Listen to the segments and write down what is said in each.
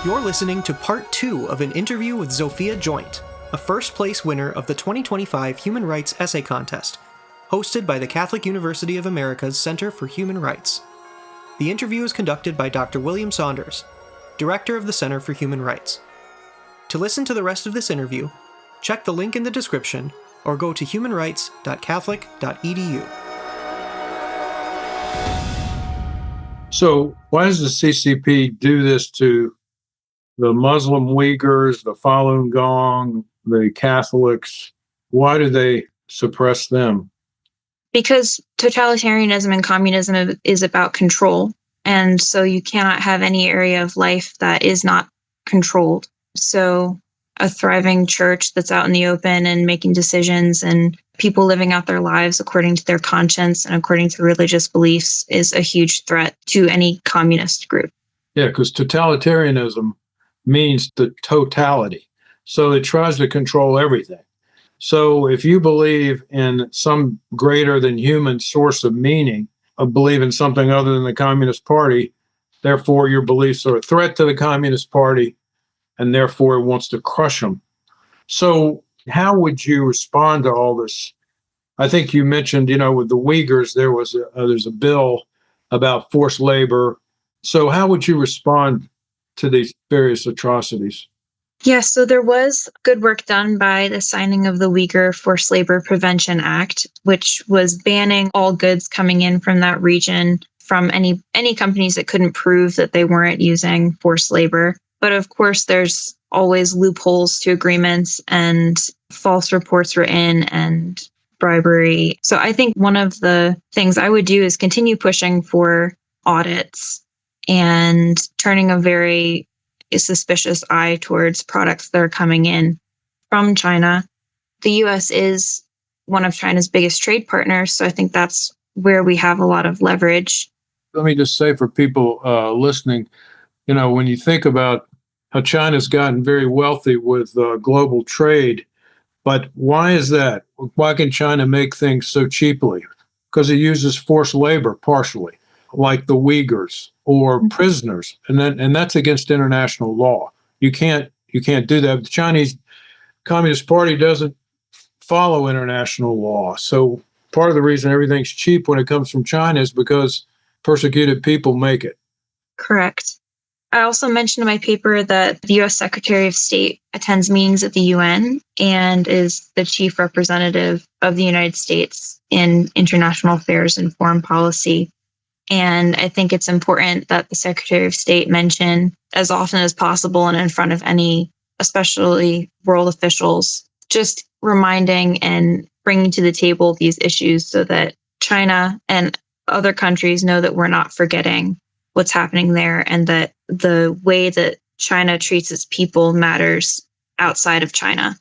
You're listening to part 2 of an interview with Zofia Joynt, a first-place winner of the 2025 Human Rights Essay Contest, hosted by the Catholic University of America's Center for Human Rights. The interview is conducted by Dr. William Saunders, Director of the Center for Human Rights. To listen to the rest of this interview, check the link in the description or go to humanrights.catholic.edu. So why does the CCP do this to the Muslim Uyghurs, the Falun Gong, the Catholics? Why do they suppress them? Because totalitarianism and communism is about control. And so you cannot have any area of life that is not controlled. So a thriving church that's out in the open and making decisions and people living out their lives according to their conscience and according to religious beliefs is a huge threat to any communist group. Yeah, because totalitarianism means the totality. So it tries to control everything. So if you believe in some greater than human source of meaning, believe in something other than the Communist Party, therefore your beliefs are a threat to the Communist Party, and therefore it wants to crush them. So how would you respond to all this? I think you mentioned, with the Uyghurs, there's a bill about forced labor. So how would you respond to these various atrocities? Yeah, so there was good work done by the signing of the Uyghur Forced Labor Prevention Act, which was banning all goods coming in from that region from any companies that couldn't prove that they weren't using forced labor. But of course, there's always loopholes to agreements and false reports written and bribery. So I think one of the things I would do is continue pushing for audits and turning a very suspicious eye towards products that are coming in from China. The U.S. is one of China's biggest trade partners, so I think that's where we have a lot of leverage. Let me just say for people listening, when you think about how China's gotten very wealthy with global trade, but why is that? Why can China make things so cheaply? Because it uses forced labor partially, like the Uyghurs or prisoners, and that's against international law. You can't do that. The Chinese Communist Party doesn't follow international law. So part of the reason everything's cheap when it comes from China is because persecuted people make it. Correct. I also mentioned in my paper that the U.S. Secretary of State attends meetings at the UN and is the chief representative of the United States in international affairs and foreign policy. And I think it's important that the Secretary of State mention as often as possible and in front of any, especially world officials, just reminding and bringing to the table these issues so that China and other countries know that we're not forgetting what's happening there and that the way that China treats its people matters outside of China.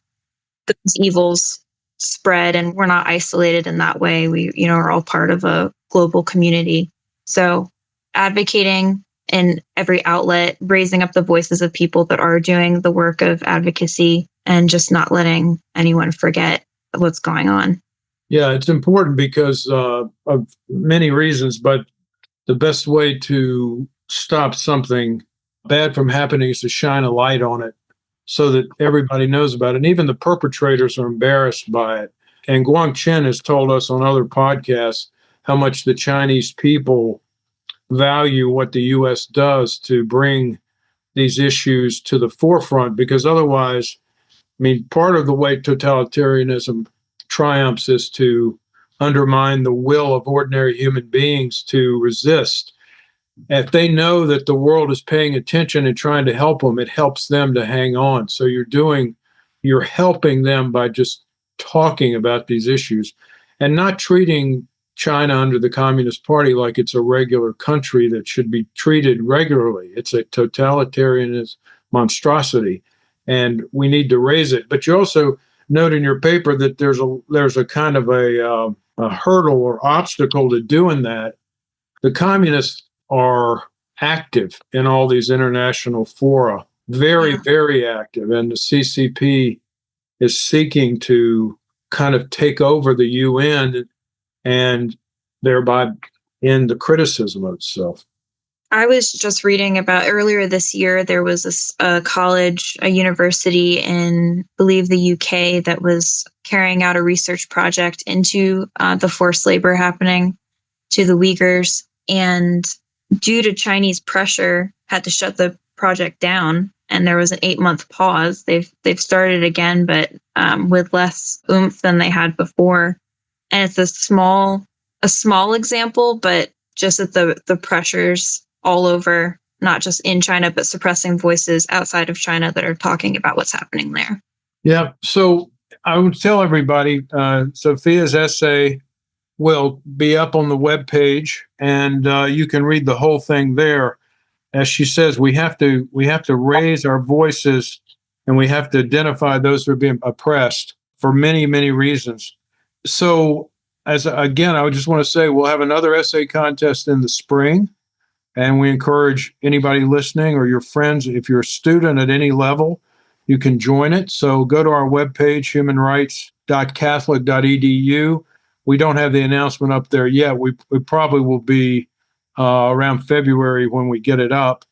Those evils spread and we're not isolated in that way. We, are all part of a global community. So advocating in every outlet, raising up the voices of people that are doing the work of advocacy and just not letting anyone forget what's going on. Yeah, it's important because of many reasons, but the best way to stop something bad from happening is to shine a light on it so that everybody knows about it. And even the perpetrators are embarrassed by it. And Guangcheng has told us on other podcasts how much the Chinese people value what the U.S. does to bring these issues to the forefront, because otherwise, part of the way totalitarianism triumphs is to undermine the will of ordinary human beings to resist. If they know that the world is paying attention and trying to help them, it helps them to hang on. So you're helping them by just talking about these issues and not treating China under the Communist Party like it's a regular country that should be treated regularly. It's a totalitarian monstrosity, and we need to raise it. But you also note in your paper that there's a kind of a hurdle or obstacle to doing that. The communists are active in all these international fora, very, very active, and the CCP is seeking to kind of take over the UN and thereby end the criticism of itself. I was just reading about earlier this year, there was a college, a university in, I believe, the UK that was carrying out a research project into the forced labor happening to the Uyghurs. And due to Chinese pressure, had to shut the project down. And there was an 8-month pause. They've started again, but with less oomph than they had before. And it's a small example, but just that the pressures all over, not just in China, but suppressing voices outside of China that are talking about what's happening there. Yeah. So I would tell everybody, Zofia's essay will be up on the webpage, and you can read the whole thing there. As she says, we have to raise our voices, and we have to identify those who are being oppressed for many, many reasons. So, again, I would just want to say we'll have another essay contest in the spring, and we encourage anybody listening or your friends, if you're a student at any level, you can join it. So go to our webpage, humanrights.catholic.edu. We don't have the announcement up there yet. We probably will be around February when we get it up.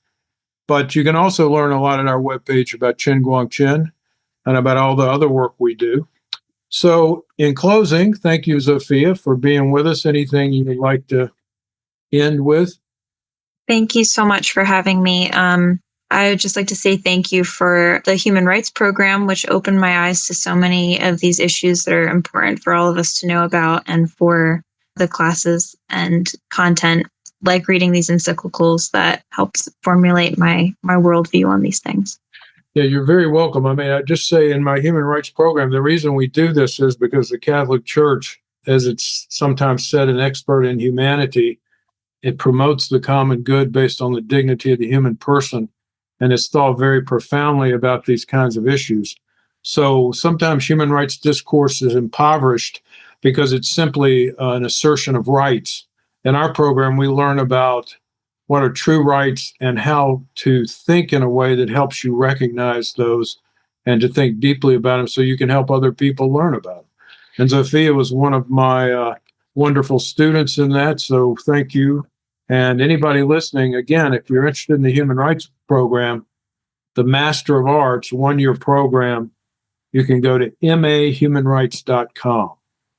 But you can also learn a lot at our webpage about Chen Guangcheng and about all the other work we do. So in closing, thank you, Zofia, for being with us. Anything you would like to end with? Thank you so much for having me. I would just like to say thank you for the Human Rights Program, which opened my eyes to so many of these issues that are important for all of us to know about, and for the classes and content, like reading these encyclicals, that helps formulate my worldview on these things. Yeah, you're very welcome. I mean, I just say in my Human Rights Program, the reason we do this is because the Catholic Church, as it's sometimes said, an expert in humanity, it promotes the common good based on the dignity of the human person, and it's thought very profoundly about these kinds of issues. So sometimes human rights discourse is impoverished because it's simply an assertion of rights. In our program, we learn about what are true rights and how to think in a way that helps you recognize those and to think deeply about them so you can help other people learn about them. And Zofia was one of my wonderful students in that, so thank you. And anybody listening, again, if you're interested in the Human Rights Program, the Master of Arts 1-year program, you can go to mahumanrights.com.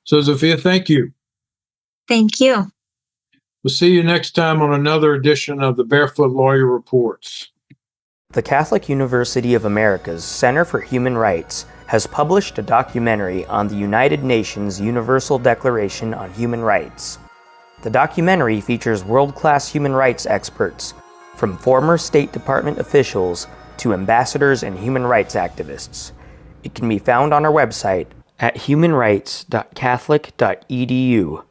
So, Zofia, thank you. Thank you. We'll see you next time on another edition of the Barefoot Lawyer Reports. The Catholic University of America's Center for Human Rights has published a documentary on the United Nations Universal Declaration on Human Rights. The documentary features world-class human rights experts, from former State Department officials to ambassadors and human rights activists. It can be found on our website at humanrights.catholic.edu.